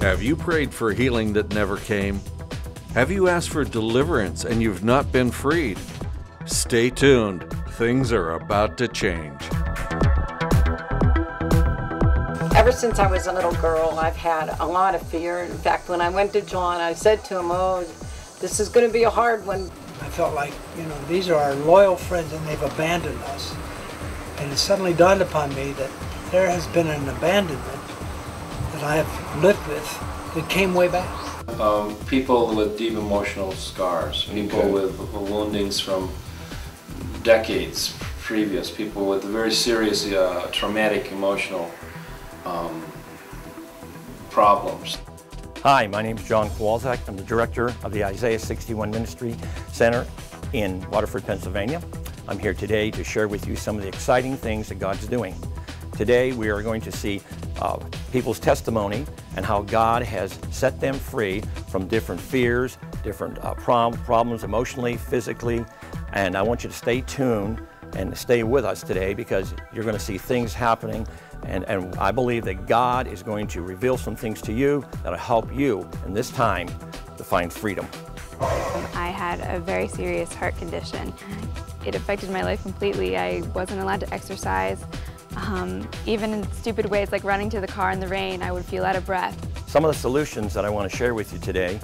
Have you prayed for healing that never came? Have you asked for deliverance and you've not been freed? Stay tuned. Things are about to change. Ever since I was a little girl, I've had a lot of fear. In fact, when I went to John, I said to him, "Oh, this is going to be a hard one." I felt like, these are our loyal friends and they've abandoned us. And it suddenly dawned upon me that there has been an abandonment that I have lived with that came way back. People with deep emotional scars, people with woundings from decades previous, people with very serious traumatic emotional problems. Hi, my name is John Kowalczak. I'm the director of the Isaiah 61 Ministry Center in Waterford, Pennsylvania. I'm here today to share with you some of the exciting things that God's doing. Today we are going to see people's testimony and how God has set them free from different fears, different problems emotionally, physically, and I want you to stay tuned and stay with us today because you're going to see things happening and I believe that God is going to reveal some things to you that will help you in this time to find freedom. I had a very serious heart condition. It affected my life completely. I wasn't allowed to exercise. Even in stupid ways like running to the car in the rain, I would feel out of breath. Some of the solutions that I want to share with you today,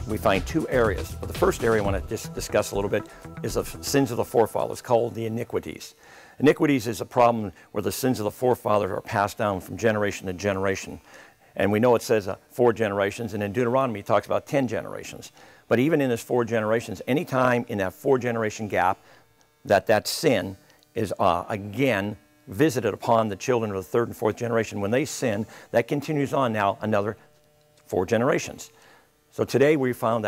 we find two areas. But the first area I want to just discuss a little bit is the sins of the forefathers, called the iniquities. Iniquities is a problem where the sins of the forefathers are passed down from generation to generation. And we know it says 4 generations, and in Deuteronomy it talks about 10 generations. But even in this 4 generations, any time in that 4-generation gap that sin is again visited upon the children of the 3rd and 4th generation, when they sin, that continues on now another 4 generations. So today we're finding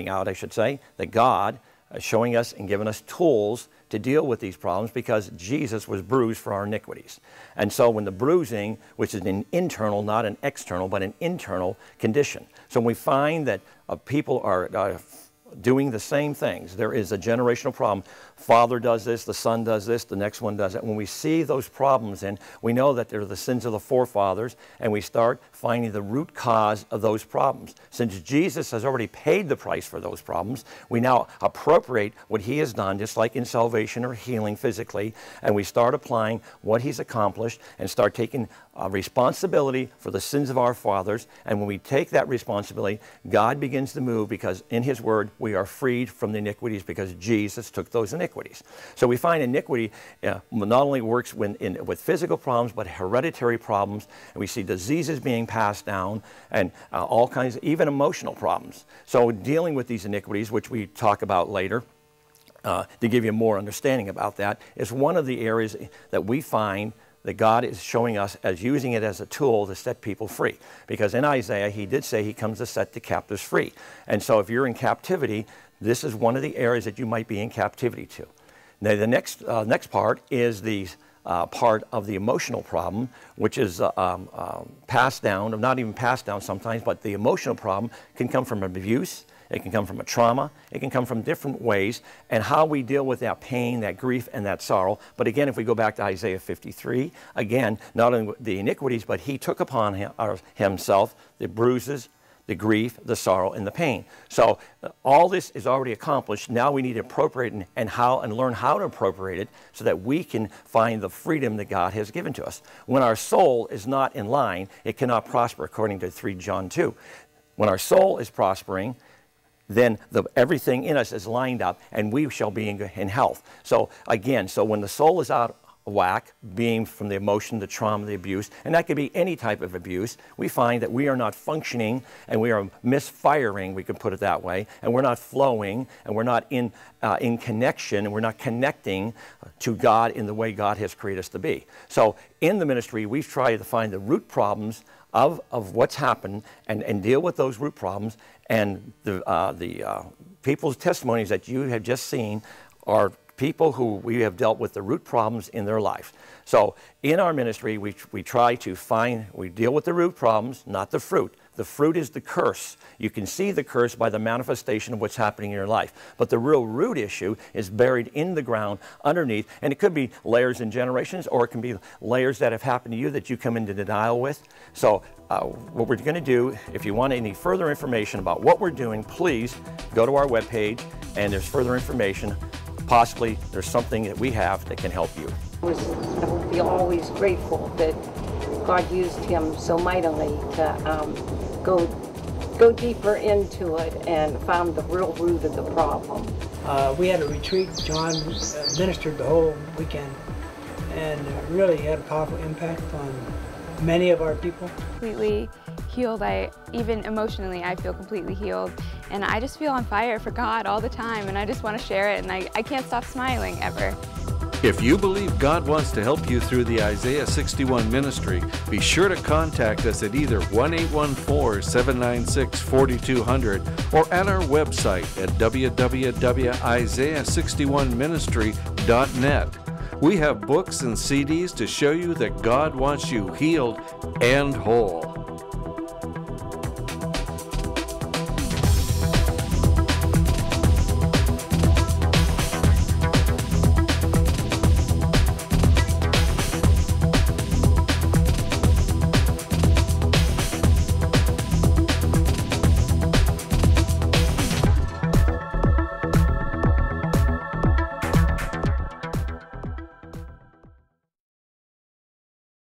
out, I should say, that God is showing us and giving us tools to deal with these problems because Jesus was bruised for our iniquities. And so when the bruising, which is an internal, not an external, but an internal condition. So when we find that people are doing the same things, there is a generational problem. Father does this, the son does this, the next one does it. When we see those problems in, we know that they're the sins of the forefathers, and we start finding the root cause of those problems. Since Jesus has already paid the price for those problems, we now appropriate what he has done, just like in salvation or healing physically, and we start applying what he's accomplished and start taking responsibility for the sins of our fathers. And when we take that responsibility, God begins to move because in his word we are freed from the iniquities because Jesus took those iniquities. So we find iniquity not only works with physical problems but hereditary problems, and we see diseases being passed down and all kinds, even emotional problems. So dealing with these iniquities, which we talk about later, to give you more understanding about that, is one of the areas that we find that God is showing us as using it as a tool to set people free. Because in Isaiah, he did say he comes to set the captives free. And so if you're in captivity, this is one of the areas that you might be in captivity to. Now the next part is the part of the emotional problem, which is passed down, or not even passed down sometimes, but the emotional problem can come from abuse. It can come from a trauma. It can come from different ways, and how we deal with that pain, that grief, and that sorrow. But again, if we go back to Isaiah 53, again, not only the iniquities, but he took upon himself the bruises, the grief, the sorrow, and the pain. So all this is already accomplished. Now we need to appropriate and learn how to appropriate it so that we can find the freedom that God has given to us. When our soul is not in line, it cannot prosper, according to 3 John 2. When our soul is prospering, then everything in us is lined up and we shall be in health. So again, when the soul is out of whack, being from the emotion, the trauma, the abuse, and that could be any type of abuse, we find that we are not functioning and we are misfiring, we can put it that way, and we're not flowing and we're not in connection and we're not connecting to God in the way God has created us to be. So in the ministry, we've tried to find the root problems of what's happened and deal with those root problems. And the people's testimonies that you have just seen are people who we have dealt with the root problems in their life. So in our ministry, we try to we deal with the root problems, not the fruit. The fruit is the curse. You can see the curse by the manifestation of what's happening in your life. But the real root issue is buried in the ground underneath. And it could be layers and generations, or it can be layers that have happened to you that you come into denial with. So what we're going to do, if you want any further information about what we're doing, please go to our webpage, and there's further information. Possibly there's something that we have that can help you. I would be always grateful that God used him so mightily to go deeper into it and found the real root of the problem. We had a retreat. John ministered the whole weekend and really had a powerful impact on many of our people. Completely healed. Even emotionally, I feel completely healed. And I just feel on fire for God all the time, and I just want to share it, and I can't stop smiling ever. If you believe God wants to help you through the Isaiah 61 ministry, be sure to contact us at either 1-814-796-4200 or at our website at www.isaiah61ministry.net. We have books and CDs to show you that God wants you healed and whole.